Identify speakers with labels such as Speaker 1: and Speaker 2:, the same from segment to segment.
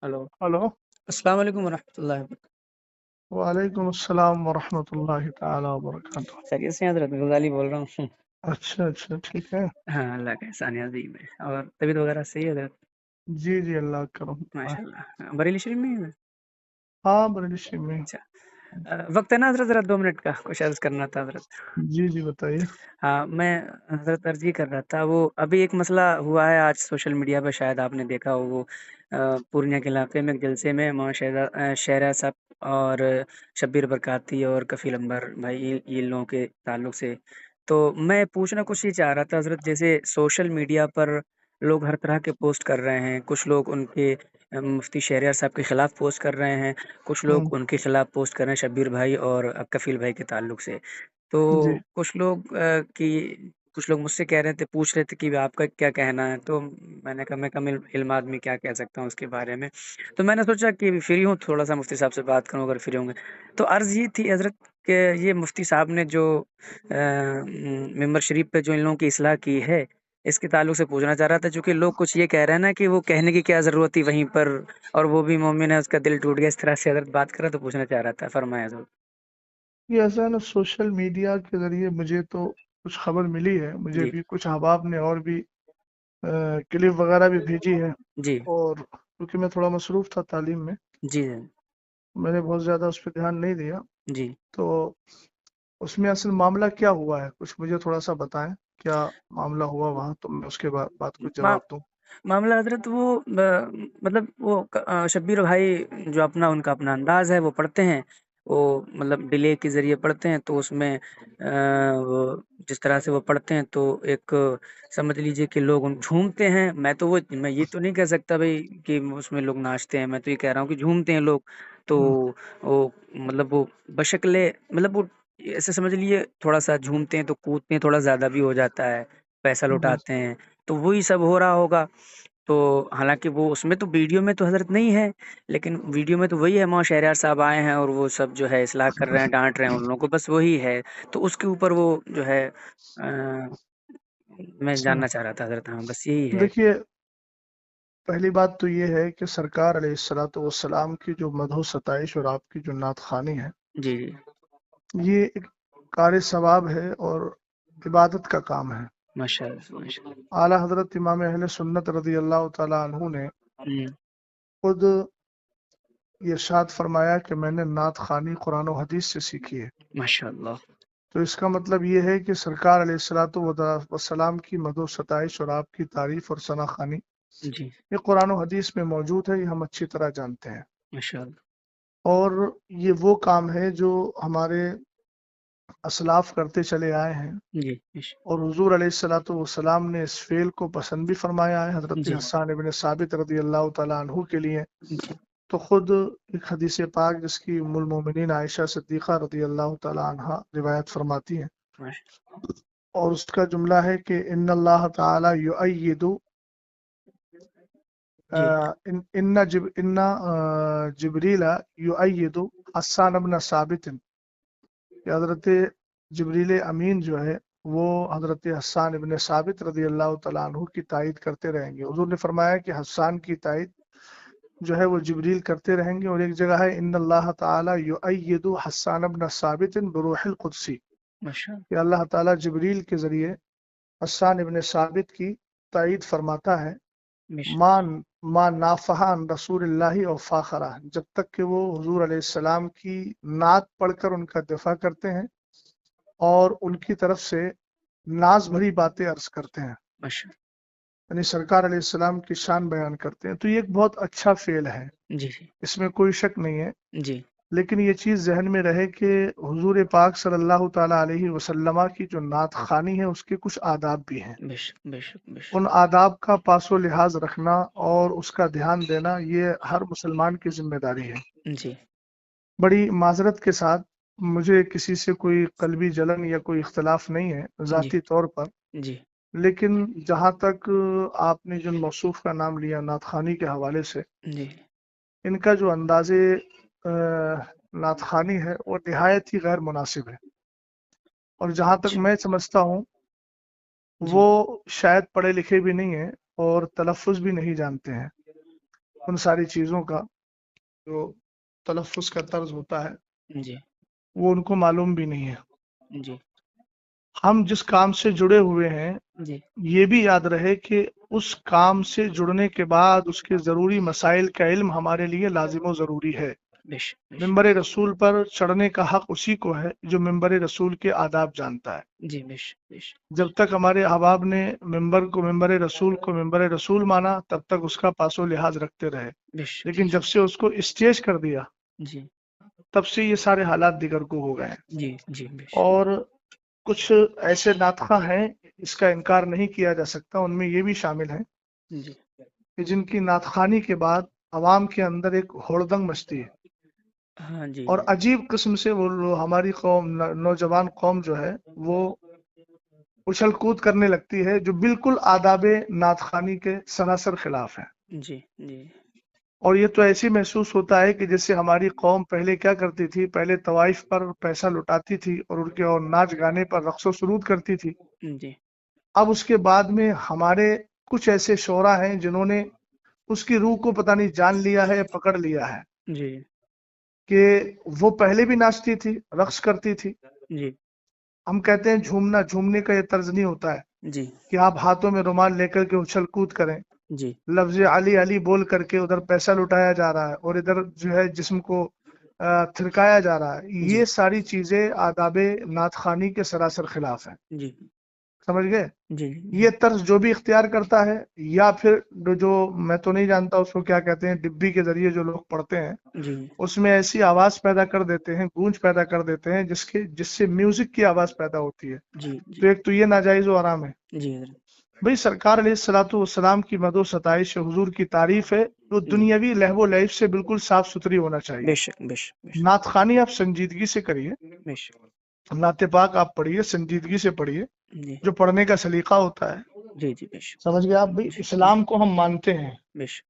Speaker 1: Hello.
Speaker 2: Hello.
Speaker 1: अस्सलाम वालेकुम वरहमतुल्लाहि वबरकातुहू।
Speaker 2: वालेकुम अस्सलाम वरहमतुल्लाहि ताला वबरकातुह।
Speaker 1: खैरियत से हैं हज़रत? गज़ाली बोल रहा हूँ।
Speaker 2: अच्छा अच्छा, ठीक है।
Speaker 1: हाँ, अल्लाह का एहसान है अज़ीम है। और तबीयत वगैरह सही है हज़रत?
Speaker 2: जी जी, अल्लाह का करम दुआ है।
Speaker 1: माशाल्लाह। बरेली शरीफ में ही है?
Speaker 2: हाँ, बरेली में।
Speaker 1: अच्छा। वक्त है ना हज़रत? ज़रा 2 मिनट का कुछ अर्ज़ करना था हज़रत।
Speaker 2: जी जी, बताइए।
Speaker 1: हाँ, मैं हज़रत अर्ज़ ये कर रहा था, वो अभी एक मसला हुआ है आज सोशल मीडिया पे, शायद आपने देखा हो। वो पूर्णिया के इलाके में एक जलसे में शहरा साहब और शब्बीर बरकाती और कफ़ील अंबर भाई, इन लोगों के ताल्लुक से। तो मैं पूछना कुछ ये चाह रहा था हज़रत, जैसे सोशल मीडिया पर लोग हर तरह के पोस्ट कर रहे हैं। कुछ लोग उनके मुफ्ती शहरियार साहब के खिलाफ पोस्ट कर रहे हैं, कुछ
Speaker 2: हम्म।
Speaker 1: लोग उनके खिलाफ पोस्ट कर रहे हैं शब्बीर भाई और कफ़ील भाई के ताल्लुक से। तो
Speaker 2: जी
Speaker 1: कुछ लोग मुझसे कह रहे थे, पूछ रहे थे कि आपका क्या कहना है? तो मैंने कहा मैं कम इल्म आदमी क्या कह सकता हूँ उसके बारे में। तो मैंने सोचा कि फ्री हूँ, थोड़ा-सा मुफ्ती साहब से बात करूँ अगर फ्री होंगे। तो अर्ज़ ये थी हज़रत कि ये मुफ्ती साहब ने जो मिंबर शरीफ पे जो इन लोगों की इस्लाह की है, इसके ताल्लुक से पूछना चाह रहा था। चूँकि लोग कुछ ये कह रहे हैं ना कि वो कहने की क्या ज़रूरत थी वहीं पर, और वो भी मोमिन है, उसका दिल टूट गया। इस तरह से हज़रत बात कर रहा, तो पूछना चाह रहा था। फरमाएँ हज़रत।
Speaker 2: ये ऐसा है ना, सोशल मीडिया के जरिए मुझे तो कुछ खबर मिली है। मुझे
Speaker 1: जी,
Speaker 2: भी कुछ अहबाब ने और भी क्लिप वगैरह भी भेजी है।
Speaker 1: जी,
Speaker 2: और क्योंकि मैं थोड़ा मसरूफ़ था तालीम में,
Speaker 1: जी,
Speaker 2: मैंने बहुत ज़्यादा उस पर ध्यान नहीं दिया।
Speaker 1: जी।
Speaker 2: तो उसमें असल मामला क्या हुआ है, कुछ मुझे थोड़ा सा बताएं। क्या मामला हुआ वहाँ, तो मैं उसके बाद बात को
Speaker 1: मा
Speaker 2: जवाब दूं।
Speaker 1: मामला हज़रत वो मतलब वो शब्बीर भाई जो उनका अपना अंदाज़ है वो पढ़ते हैं। वो मतलब डिले के ज़रिए पढ़ते हैं, तो उसमें वो जिस तरह से वो पढ़ते हैं, तो एक समझ लीजिए कि लोग उन झूमते हैं। मैं ये तो नहीं कह सकता भई कि उसमें लोग नाचते हैं, मैं तो ये कह रहा हूँ कि झूमते हैं लोग। तो
Speaker 2: हम्म,
Speaker 1: वो बशक्ले मतलब वो ऐसे समझ लीजिए, थोड़ा-सा झूमते हैं तो कूदते हैं, थोड़ा ज़्यादा भी हो जाता है, पैसा
Speaker 2: जी।
Speaker 1: लौटाते हैं। तो वही सब हो रहा होगा। तो हालाँकि वो उसमें तो वीडियो में तो हज़रत नहीं है, लेकिन वीडियो में तो वही है, मौलाना शहरयार साहब आए हैं और वो सब जो है इस्लाह कर रहे हैं, डाँट रहे हैं उन लोगों को, बस वही है। तो उसके ऊपर वो जो है मैं
Speaker 2: अच्छा,
Speaker 1: जानना चाह रहा था हज़रत। हाँ, बस यही है।
Speaker 2: देखिए, पहली बात तो ये है कि सरकार अलैहिस्सलातु वस्सलाम की जो मदहो सताइश और आपकी जो नात खानी है,
Speaker 1: जी, जी।
Speaker 2: ये एक कार सवाब है और इबादत का काम है।
Speaker 1: माशाअल्लाह, माशाअल्लाह।
Speaker 2: आला हजरत इमाम अहले सुन्नत रदी अल्लाह तआला अन्हु ने
Speaker 1: हुँ,
Speaker 2: खुद ये इरशाद फरमाया कि मैंने नात खानी कुरान और हदीस से सीखी है।
Speaker 1: माशाअल्लाह।
Speaker 2: तो इसका मतलब ये है कि सरकार अलैहिस्सलातु वस्सलाम की मदहो सताइश और आपकी तारीफ और सना खानी
Speaker 1: जी,
Speaker 2: ये कुरान और हदीस में मौजूद है, ये हम अच्छी तरह जानते हैं।
Speaker 1: माशाअल्लाह।
Speaker 2: और ये वो काम है जो हमारे असलाफ करते चले आए हैं।
Speaker 1: जी,
Speaker 2: और हुजूर अलैहिस्सलातु वस्सलाम ने इस फेल को पसंद भी फरमाया है। हजरत
Speaker 1: जी,
Speaker 2: हस्सान इब्न साबित रदी अल्लाह तआला अन्हु के लिए
Speaker 1: जी,
Speaker 2: तो खुद एक हदीस पाक जिसकी उम्मुल मोमिनीन आयशा सिद्दीक़ा रदी अल्लाह तआला अन्हा रिवायत फरमाती हैं,
Speaker 1: माशा
Speaker 2: और उसका जुमला है कि इन्नल्लाह तआला युअय्यिदु
Speaker 1: जी,
Speaker 2: इन्ना जिब्रीला युअय्यिदु हस्सान इब्न साबित, कि हजरत जिब्रील अमीन जो है वो हजरत हस्सान इब्न साबित रदी अल्लाह तआला अन्हु की तायद करते रहेंगे। हुजूर ने फरमाया कि हस्सान की तायद जो है वो जिब्रील करते रहेंगे। और एक जगह है इन्नल्लाह ताला युअय्यिदु हस्सान इब्न साबित बिरूहिल कुदसी,
Speaker 1: माशा
Speaker 2: कि अल्लाह ताला जिब्रील के जरिए हस्सान इब्न साबित की तायद फरमाता है।
Speaker 1: मिश
Speaker 2: मान मा नाफहान रसूलुल्लाह और फाखरा, जब तक कि वो हुजूर अलैहिस्सलाम की नात पढ़कर उनका दिफा करते हैं और उनकी तरफ से नाज भरी बातें अर्ज करते हैं,
Speaker 1: माशा
Speaker 2: यानी सरकार अलैहिस्सलाम की शान बयान करते हैं। तो ये एक बहुत अच्छा फेल है,
Speaker 1: जी, जी,
Speaker 2: इसमें कोई शक नहीं है।
Speaker 1: जी।
Speaker 2: लेकिन ये चीज़ जहन में रहे कि हुजूर पाक सल्लल्लाहु ताला अलैहि वसल्लम की जो नात खानी है उसके कुछ आदाब भी हैं।
Speaker 1: बेशक, बेशक,
Speaker 2: उन
Speaker 1: बेशक।
Speaker 2: आदाब का पासो लिहाज रखना और उसका ध्यान देना ये हर मुसलमान की जिम्मेदारी है।
Speaker 1: जी,
Speaker 2: बड़ी माजरत के साथ, मुझे किसी से कोई कल्बी जलन या कोई इख्तलाफ नहीं है
Speaker 1: जी,
Speaker 2: ज़ाती तौर पर।
Speaker 1: जी,
Speaker 2: लेकिन जहाँ तक आपने जिन मौसूफ का नाम लिया नात खानी के हवाले से,
Speaker 1: जी,
Speaker 2: इनका जो अंदाज़े नात खानी है वो निहायत ही गैर मुनासिब है। और जहाँ तक
Speaker 1: अच्छा,
Speaker 2: मैं समझता हूँ वो
Speaker 1: जी,
Speaker 2: शायद पढ़े लिखे भी नहीं है और तलफ़ुज़ भी नहीं जानते हैं। उन सारी चीज़ों का जो तलफ़्फ़ुज़ का तर्ज होता है
Speaker 1: जी,
Speaker 2: वो उनको मालूम भी नहीं है।
Speaker 1: जी,
Speaker 2: हम जिस काम से जुड़े हुए हैं
Speaker 1: जी,
Speaker 2: ये भी याद रहे कि उस काम से जुड़ने के बाद उसके ज़रूरी मसाइल का इल्म हमारे लिए लाजिम व ज़रूरी है।
Speaker 1: बेशक, बेशक।
Speaker 2: मिंबर रसूल पर चढ़ने का हक उसी को है जो मिंबर रसूल के आदाब जानता है।
Speaker 1: जी, बेशक, बेशक,
Speaker 2: जब तक हमारे अहबाब ने मिंबर रसूल माना तब तक उसका पासो लिहाज रखते रहे,
Speaker 1: बेशक,
Speaker 2: लेकिन जब से उसको स्टेज कर दिया
Speaker 1: जी,
Speaker 2: तब से ये सारे हालात दिगर को हो गए हैं।
Speaker 1: जी, जी, बेशक,
Speaker 2: और कुछ ऐसे नातखा हैं इसका इनकार नहीं किया जा सकता, उनमें ये भी शामिल है
Speaker 1: जी,
Speaker 2: कि जिनकी नातखानी के बाद अवाम के अंदर एक होड़दंग मचती है
Speaker 1: हाँ जी,
Speaker 2: और अजीब किस्म से वो हमारी कौम नौजवान कौम जो है वो उछल कूद करने लगती है जो बिल्कुल आदाबे नातखानी के सरासर खिलाफ है।
Speaker 1: जी, जी,
Speaker 2: और ये तो ऐसी महसूस होता है कि जैसे हमारी कौम पहले क्या करती थी, पहले तवाइफ पर पैसा लुटाती थी और उनके और नाच गाने पर रक्सो सुरूद करती थी।
Speaker 1: जी,
Speaker 2: अब उसके बाद में हमारे कुछ ऐसे शोरा हैं जिन्होंने उसकी रूह को पता नहीं जान लिया है या पकड़ लिया है
Speaker 1: जी,
Speaker 2: कि वो पहले भी नाचती थी, रक्स करती थी।
Speaker 1: जी,
Speaker 2: हम कहते हैं झूमना, झूमने का ये तर्ज नहीं होता है
Speaker 1: जी,
Speaker 2: कि आप हाथों में रुमाल लेकर के उछल कूद करें,
Speaker 1: जी,
Speaker 2: लफ्ज अली अली बोल करके उधर पैसा लुटाया जा रहा है और इधर जो है जिस्म को थिरकाया जा रहा है।
Speaker 1: जी,
Speaker 2: ये सारी चीजें आदाबे नातखानी के सरासर खिलाफ है।
Speaker 1: जी,
Speaker 2: समझ गए?
Speaker 1: जी,
Speaker 2: ये तर्ज जो भी इख्तियार करता है या फिर जो मैं तो नहीं जानता उसको क्या कहते हैं, डिब्बी के जरिए जो लोग पढ़ते हैं
Speaker 1: जी,
Speaker 2: उसमें ऐसी आवाज पैदा कर देते हैं, गूंज पैदा कर देते हैं जिससे म्यूजिक की आवाज पैदा होती है।
Speaker 1: जी, जी,
Speaker 2: तो एक तो ये नाजायज व हराम है।
Speaker 1: जी, हज़रत,
Speaker 2: भाई सरकार अलैहिस्सलातु वस्सलाम की मदो सताइश हुजूर की तारीफ है जो
Speaker 1: जी,
Speaker 2: दुनियावी लहवो लैब से बिल्कुल साफ सुथरी होना चाहिए।
Speaker 1: बेशक, बेशक, बेशक,
Speaker 2: नातखानी आप संजीदगी से करिए,
Speaker 1: बेशक,
Speaker 2: नाते पाक आप पढ़िए, संजीदगी से पढ़िए,
Speaker 1: जी,
Speaker 2: जो पढ़ने का सलीका होता है।
Speaker 1: जी, जी, बेशक,
Speaker 2: समझ गए आप? भाई
Speaker 1: जी, जी,
Speaker 2: इस्लाम को हम मानते हैं
Speaker 1: बेशक,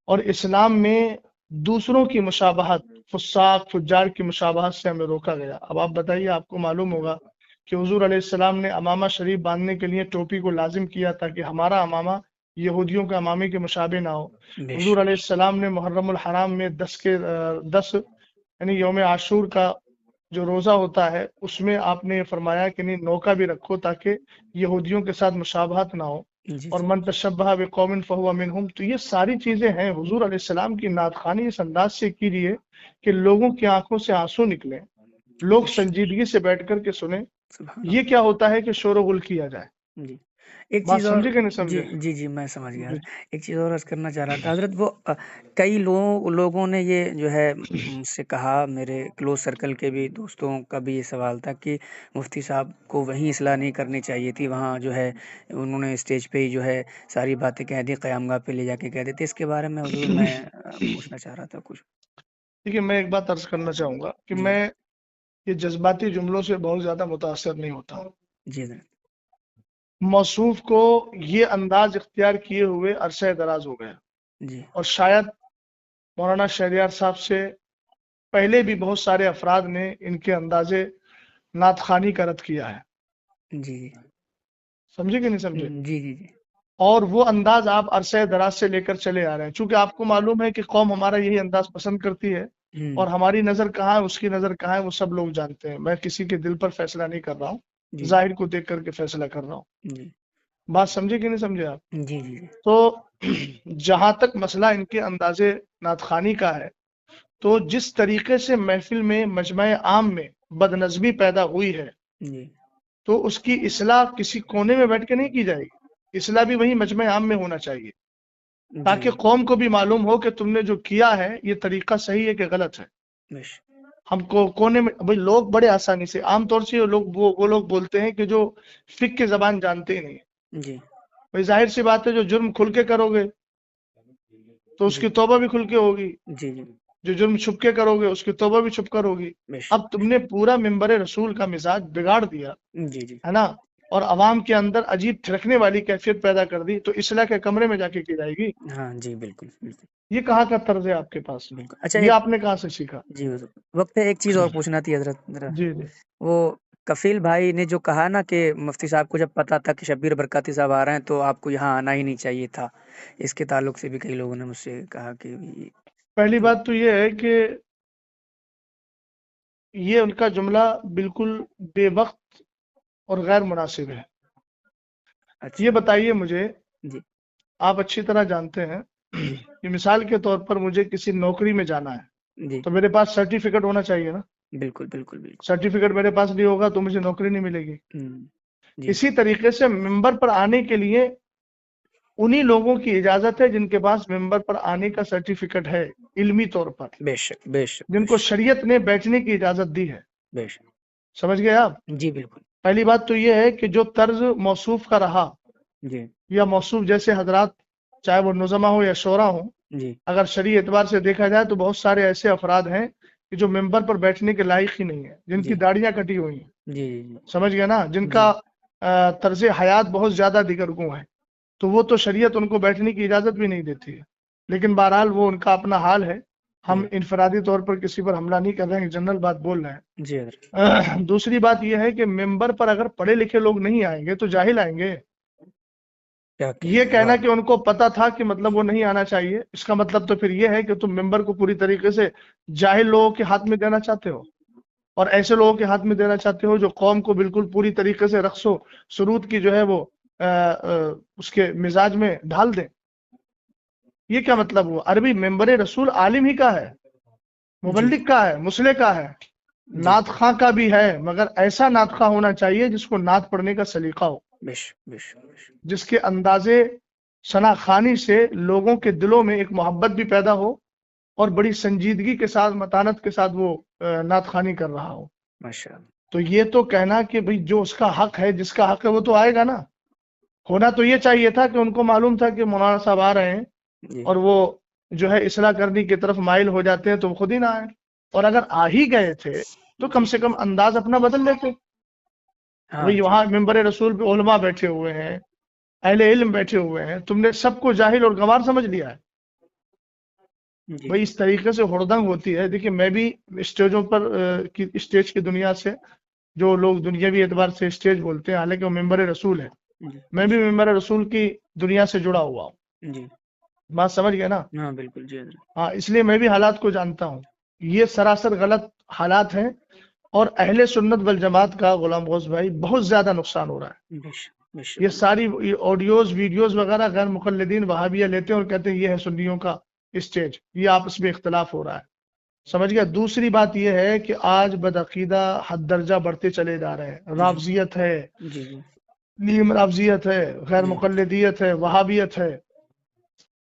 Speaker 2: और इस्लाम में दूसरों की मुशाबहत, फुस्साक फुज्जार की मुशाबहत से हमें रोका गया। अब आप बताइए, आपको मालूम होगा कि हुजूर अलैहिस्सलाम ने अमामा शरीफ बांधने के लिए टोपी को लाजिम किया ताकि हमारा अमामा यहूदियों के अमामे के मुशाबे ना हो। हुजूर
Speaker 1: बेशक,
Speaker 2: अलैहिस्सलाम ने मुहर्रमुल हराम में 10 यानी यौम आशूर का जो रोजा होता है उसमें आपने फरमाया कि नहीं, नौका भी रखो ताकि यहूदियों के साथ मुशाबहत ना हो।
Speaker 1: जी,
Speaker 2: और
Speaker 1: जी,
Speaker 2: मन तशब्बह बिकौमिन फहुवा मिनहुम। तो ये सारी चीजें हैं। हुजूर अलैहिस्सलाम की नातखानी इस अंदाज से कीजिए कि लोगों की आंखों से आंसू निकले, लोग
Speaker 1: बेशक,
Speaker 2: संजीदगी से बैठ कर के सुने।
Speaker 1: सुभान
Speaker 2: ये
Speaker 1: अल्लाह,
Speaker 2: क्या होता है कि शोर गुल किया जाए।
Speaker 1: जी। एक
Speaker 2: बात
Speaker 1: चीज़ और
Speaker 2: समझे कि नहीं
Speaker 1: जी,
Speaker 2: समझे?
Speaker 1: जी, जी, मैं समझ गया।
Speaker 2: जी
Speaker 1: एक चीज़ और अर्ज़ करना चाह रहा था हज़रत वो कई लोगों ने ये जो है मुझसे कहा, मेरे क्लोज़ सर्कल के भी दोस्तों का भी ये सवाल था कि मुफ्ती साहब को वहीं इस्लाह नहीं करनी चाहिए थी, वहाँ जो है उन्होंने स्टेज पे ही जो है सारी बातें कह दी, क़यामगाह पे ले जाके कह देते। इसके बारे में हुज़ूर मैं पूछना चाह रहा था कुछ?
Speaker 2: देखिए, मैं एक बात अर्ज करना चाहूंगा कि
Speaker 1: जी,
Speaker 2: मैं ये जज्बाती जुमलों से बहुत ज्यादा मुतासर नहीं होता।
Speaker 1: जी हज़रत।
Speaker 2: मौसूफ को ये अंदाज इख्तियार किए हुए अरसे दराज हो गया
Speaker 1: जी,
Speaker 2: और शायद मौलाना शहरियार साहब से पहले भी बहुत सारे अफराद ने इनके अंदाजे नातखानी का रद्द किया है।
Speaker 1: जी, जी।
Speaker 2: समझे कि नहीं समझे?
Speaker 1: जी, जी, जी।
Speaker 2: और वो अंदाज आप अरसे दराज से लेकर चले आ रहे हैं। चूंकि आपको मालूम है कि कौम हमारा यही अंदाज पसंद करती है
Speaker 1: हुँ,
Speaker 2: और हमारी नजर कहाँ है, उसकी नजर कहाँ है, वो सब लोग जानते हैं। मैं किसी के दिल पर फैसला नहीं कर रहा हूँ,
Speaker 1: जी,
Speaker 2: जाहिर को देख करके फैसला कर रहा हूँ।
Speaker 1: जी।
Speaker 2: बात समझे कि नहीं समझे आप?
Speaker 1: जी, जी, जी।
Speaker 2: तो जहां तक मसला इनके अंदाजे नातखानी का है, तो जिस तरीके से महफिल में मजमा आम में बदनज़मी पैदा हुई है,
Speaker 1: जी,
Speaker 2: तो उसकी इस्लाह किसी कोने में बैठ के नहीं की जाएगी। इस्लाह भी वही मजमा आम में होना चाहिए
Speaker 1: जी,
Speaker 2: ताकि कौम को भी मालूम हो कि तुमने जो किया है ये तरीका सही है कि गलत है।
Speaker 1: बेश
Speaker 2: हमको कोने में भाई लोग बड़े आसानी से आमतौर से लोग वो लोग बोलते हैं कि जो फिक की जबान जानते ही नहीं है।
Speaker 1: जी,
Speaker 2: भाई जाहिर सी बात है, जो जुर्म खुल के करोगे तो
Speaker 1: जी,
Speaker 2: उसकी तौबा भी खुल के होगी,
Speaker 1: जी, जी,
Speaker 2: जो जुर्म छुप के करोगे उसकी तौबा भी छुप कर होगी।
Speaker 1: बेश
Speaker 2: अब तुमने पूरा मिंबर रसूल का मिजाज बिगाड़ दिया
Speaker 1: जी, जी।
Speaker 2: है ना, और अवाम के अंदर अजीब थिरकने वाली कैफियत पैदा कर दी, तो इसलाह के कमरे में जाके की जाएगी।
Speaker 1: हाँ जी, बिल्कुल, बिल्कुल,
Speaker 2: ये कहाँ का तर्ज है आपके पास?
Speaker 1: बिल्कुल। अच्छा
Speaker 2: ये
Speaker 1: एक
Speaker 2: आपने कहाँ से सीखा?
Speaker 1: जी, हुज़ूर, वक़्त है एक चीज़ और पूछना थी हज़रत ज़रा,
Speaker 2: जी जी
Speaker 1: वो کفیل بھائی نے جو کہا نا کہ مفتی صاحب کو جب پتا تھا کہ شبیر برکاتی صاحب آ رہے ہیں تو آپ کو یہاں آنا ہی نہیں چاہیے تھا، اس کے تعلق سے بھی کئی لوگوں نے مجھ سے کہا کہ
Speaker 2: پہلی بات تو یہ ہے کہ یہ ان کا جملہ بالکل بے وقت اور غیر مناسب ہے۔
Speaker 1: اچھا
Speaker 2: یہ بتائیے مجھے،
Speaker 1: جی
Speaker 2: آپ اچھی طرح جانتے ہیں
Speaker 1: جی
Speaker 2: کہ مثال کے طور پر مجھے کسی نوکری میں جانا ہے
Speaker 1: جی
Speaker 2: تو میرے پاس سرٹیفکیٹ ہونا چاہیے نا۔
Speaker 1: بالکل بالکل بالکل
Speaker 2: سرٹیفکیٹ میرے پاس نہیں ہوگا تو مجھے نوکری نہیں ملے گی۔
Speaker 1: جی
Speaker 2: اسی طریقے سے ممبر پر آنے کے لیے انہی لوگوں کی اجازت ہے جن کے پاس ممبر پر آنے کا سرٹیفکیٹ ہے علمی طور پر،
Speaker 1: بے شک بے شک
Speaker 2: جن
Speaker 1: بے
Speaker 2: کو
Speaker 1: شک
Speaker 2: شریعت نے بیٹھنے کی اجازت دی ہے۔
Speaker 1: بے شک
Speaker 2: سمجھ گئے آپ؟
Speaker 1: جی بالکل
Speaker 2: پہلی بات تو یہ ہے کہ جو طرز موصوف کا رہا
Speaker 1: جی
Speaker 2: یا موصوف جیسے حضرات، چاہے وہ نظمہ ہو یا شعرا ہو،
Speaker 1: جی
Speaker 2: اگر شرعی اعتبار سے دیکھا جائے تو بہت سارے ایسے افراد ہیں کہ جو ممبر پر بیٹھنے کے لائق ہی نہیں ہیں، جن کی
Speaker 1: جی
Speaker 2: داڑیاں کٹی ہوئی ہیں،
Speaker 1: جی جی
Speaker 2: سمجھ گئے نا، جن
Speaker 1: جی
Speaker 2: کا طرز حیات بہت زیادہ دیگر گوں ہے، تو وہ تو شریعت ان کو بیٹھنے کی اجازت بھی نہیں دیتی ہے۔ لیکن بہرحال وہ ان کا اپنا حال ہے، ہم
Speaker 1: جی
Speaker 2: انفرادی طور پر کسی پر حملہ نہیں کر رہے ہیں، جنرل بات بول رہے ہیں۔
Speaker 1: جی حضرت
Speaker 2: دوسری بات یہ ہے کہ ممبر پر اگر پڑھے لکھے لوگ نہیں آئیں گے تو جاہل آئیں گے۔
Speaker 1: کیا
Speaker 2: یہ
Speaker 1: کہنا
Speaker 2: کہنا
Speaker 1: واہ
Speaker 2: کہ ان کو پتا تھا کہ مطلب وہ نہیں آنا چاہیے، اس کا مطلب تو پھر یہ ہے کہ تم ممبر کو پوری طریقے سے جاہل لوگوں کے ہاتھ میں دینا چاہتے ہو، اور ایسے لوگوں کے ہاتھ میں دینا چاہتے ہو جو قوم کو بالکل پوری طریقے سے رقص و سرود کی جو ہے وہ اس کے مزاج میں ڈھال دیں۔ یہ کیا مطلب ہوا؟ عربی ممبر رسول عالم ہی کا ہے،
Speaker 1: جی
Speaker 2: مبلغ کا ہے، مصلح کا ہے،
Speaker 1: جی
Speaker 2: نعت خواں کا بھی ہے، مگر ایسا نعت خواں ہونا چاہیے جس کو نعت پڑھنے کا سلیقہ ہو،
Speaker 1: بے شک بے شک بے شک
Speaker 2: جس کے اندازے ثنا خوانی سے لوگوں کے دلوں میں ایک محبت بھی پیدا ہو اور بڑی سنجیدگی کے ساتھ، متانت کے ساتھ وہ نعت خوانی کر رہا ہو۔
Speaker 1: ماشاء اللہ
Speaker 2: تو یہ تو کہنا کہ بھئی جو اس کا حق ہے، جس کا حق ہے وہ تو آئے گا نا۔ ہونا تو یہ چاہیے تھا کہ ان کو معلوم تھا کہ مولانا صاحب آ رہے ہیں
Speaker 1: جی
Speaker 2: اور وہ جو ہے اصلاح کرنے کی طرف مائل ہو جاتے ہیں تو وہ خود ہی نہ آئے، اور اگر آ ہی گئے تھے تو کم
Speaker 1: جی
Speaker 2: سے کم انداز اپنا بدل لیتے۔
Speaker 1: ہاں
Speaker 2: بھئی
Speaker 1: جی
Speaker 2: وہاں ممبر رسول پہ علماء بیٹھے ہوئے ہیں، اہل علم بیٹھے ہوئے ہیں، تم نے سب کو جاہل اور گنوار سمجھ لیا ہے۔
Speaker 1: جی
Speaker 2: بھئی اس طریقے سے ہڑدنگ ہوتی ہے۔ دیکھیں میں بھی اسٹیجوں پر اسٹیج کی دنیا سے، جو لوگ دنیاوی اعتبار سے اسٹیج بولتے ہیں، حالانکہ وہ ممبر رسول ہے،
Speaker 1: جی
Speaker 2: میں بھی ممبر رسول کی دنیا سے جڑا ہوا ہوں۔
Speaker 1: جی
Speaker 2: بات سمجھ گئے نا؟
Speaker 1: ہاں بالکل جی حضرت
Speaker 2: ہاں، اس لیے میں بھی حالات کو جانتا ہوں۔ یہ سراسر غلط حالات ہیں، اور اہل سنت والجماعت کا غلام غوث بھائی بہت زیادہ نقصان ہو رہا ہے۔
Speaker 1: بے شک بے شک
Speaker 2: یہ ساری آڈیوز ویڈیوز وغیرہ غیر مقلدین وہابیہ لیتے ہیں اور کہتے ہیں یہ ہے سنیوں کا اسٹیج، یہ آپس میں اختلاف ہو رہا ہے۔ سمجھ گیا؟ دوسری بات یہ ہے کہ آج بدعقیدہ حد درجہ بڑھتے چلے جا رہے ہیں،
Speaker 1: جی
Speaker 2: رافضیت ہے،
Speaker 1: جی جی
Speaker 2: نیم رافضیت ہے، غیر
Speaker 1: جی
Speaker 2: مقلدیت ہے، وہابیت ہے۔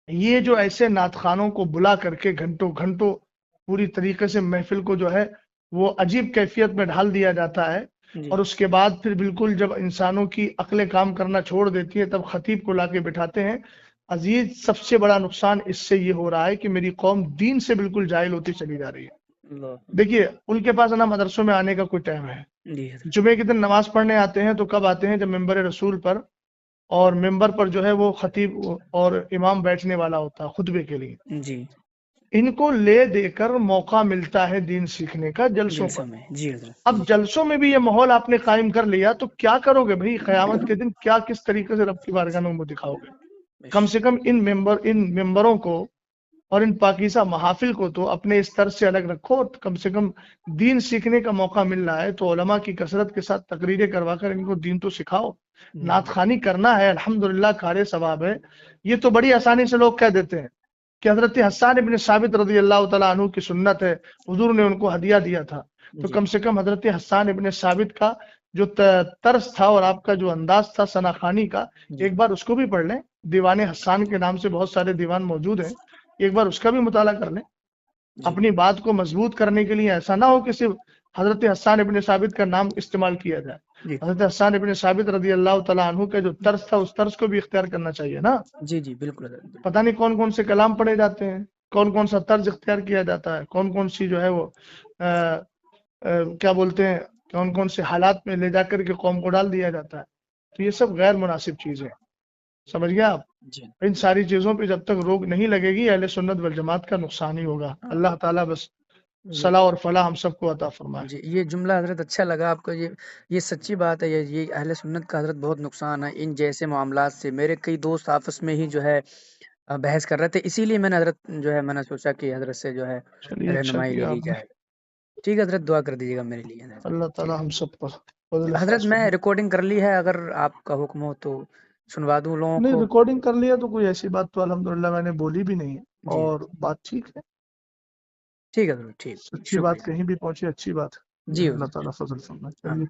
Speaker 2: یہ جو ایسے نعت خوانوں کو بلا کر کے گھنٹوں گھنٹوں پوری طریقے سے محفل کو جو ہے وہ عجیب کیفیت میں ڈھال دیا جاتا ہے،
Speaker 1: جی
Speaker 2: اور اس کے بعد پھر بالکل جب انسانوں کی عقلیں کام کرنا چھوڑ دیتی ہیں تب خطیب کو لا کے بٹھاتے ہیں۔ عزیز، سب سے بڑا نقصان اس سے یہ ہو رہا ہے کہ میری قوم دین سے بالکل جاہل ہوتی چلی جا رہی ہے۔
Speaker 1: اللہ
Speaker 2: دیکھیے ان کے پاس نا مدرسوں میں آنے کا کوئی ٹائم ہے،
Speaker 1: جی حضرت
Speaker 2: جمعے کے دن نماز پڑھنے آتے ہیں تو کب آتے ہیں؟ جب ممبر رسول پر اور ممبر پر جو ہے وہ خطیب اور امام بیٹھنے والا ہوتا ہے خطبے کے لیے،
Speaker 1: جی
Speaker 2: ان کو لے دے کر موقع ملتا ہے دین سیکھنے کا جلسوں پر۔
Speaker 1: جلسہ میں جی حضرت
Speaker 2: اب
Speaker 1: جی
Speaker 2: جلسوں میں بھی یہ ماحول آپ نے قائم کر لیا تو کیا کرو گے بھائی؟ قیامت کے دن کیا کس طریقے سے رب کی بارگاہ میں منہ دکھاؤ گے؟
Speaker 1: بے
Speaker 2: کم
Speaker 1: شک
Speaker 2: سے کم ان ممبروں کو اور ان پاکیزہ محافل کو تو اپنے اس طرز سے الگ رکھو، کم سے کم دین سیکھنے کا موقع مل رہا ہے تو علماء کی کثرت کے ساتھ تقریریں کروا کر ان کو دین تو سکھاؤ۔ نعت خوانی کرنا ہے، الحمدللہ کار ثواب ہے۔ یہ تو بڑی آسانی سے لوگ کہہ دیتے ہیں کہ حضرت حسان ابن ثابت رضی اللہ تعالیٰ عنہ کی سنت ہے، حضور نے ان کو ہدیہ دیا تھا، تو
Speaker 1: جی
Speaker 2: کم سے کم حضرت حسان ابن ثابت کا جو طرز تھا اور آپ کا جو انداز تھا ثنا خوانی کا،
Speaker 1: جی
Speaker 2: ایک بار اس کو بھی پڑھ لیں۔ دیوان حسان کے نام سے بہت سارے دیوان موجود ہیں، ایک بار اس کا بھی مطالعہ کر لیں۔
Speaker 1: جی
Speaker 2: اپنی بات کو مضبوط کرنے کے لیے ایسا نہ ہو کہ صرف حضرت حسان ابن ثابت کا نام استعمال کیا جائے۔
Speaker 1: جی
Speaker 2: حضرت حسان ابن ثابت رضی اللہ تعالیٰ عنہ کا جو طرز تھا اس طرز کو بھی اختیار کرنا چاہیے نا۔
Speaker 1: جی جی بالکل حضرت بالکل
Speaker 2: پتہ نہیں کون کون سے کلام پڑھے جاتے ہیں، کون کون سا طرز اختیار کیا جاتا ہے، کون کون سی جو ہے وہ کیا بولتے ہیں، کون کون سے حالات میں لے جا کر کے قوم کو ڈال دیا جاتا ہے۔ تو یہ سب غیر مناسب چیزیں، سمجھ گیا آپ؟
Speaker 1: جی
Speaker 2: ان ساری چیزوں پہ جب تک روک نہیں لگے گی اہل سنت والجماعت کا نقصان ہی ہوگا۔ اللہ تعالیٰ بس صلاح اور فلاح ہم سب کو عطا فرمائے.
Speaker 1: جی یہ جملہ حضرت اچھا لگا آپ کو. یہ سچی بات ہے. یہ اہل سنت کا حضرت بہت نقصان ہے ان جیسے معاملات سے. میرے کئی دوست آپس میں ہی جو ہے بحث کر رہے تھے, اسی لیے میں نے حضرت جو ہے میں نے سوچا کہ حضرت سے جو ہے
Speaker 2: چلیے اچھا
Speaker 1: رہنمائی لے
Speaker 2: کیا
Speaker 1: لی
Speaker 2: آپ نے.
Speaker 1: جائے. ٹھیک ہے حضرت, دعا کر دیجیے گا میرے لیے حضرت.
Speaker 2: اللہ
Speaker 1: ٹھیک
Speaker 2: تعالی ہم سب پر فضل
Speaker 1: حضرت,
Speaker 2: خاص
Speaker 1: میں
Speaker 2: فرمائے.
Speaker 1: ریکارڈنگ کر لی ہے, اگر آپ کا حکم ہو تو سنوا دوں لوگوں
Speaker 2: نہیں
Speaker 1: کو.
Speaker 2: ریکارڈنگ کر لیا تو کوئی ایسی بات تو الحمدللہ میں نے بولی بھی نہیں ہے,
Speaker 1: جی
Speaker 2: اور بات ٹھیک ہے.
Speaker 1: ٹھیک ہے حضرت, ٹھیک,
Speaker 2: سچی بات
Speaker 1: شکریہ.
Speaker 2: کہیں بھی پہنچے اچھی بات ہے.
Speaker 1: جی
Speaker 2: اللہ
Speaker 1: حضرت,
Speaker 2: تعالیٰ فضل فرمائے.
Speaker 1: ہاں.
Speaker 2: چلیے.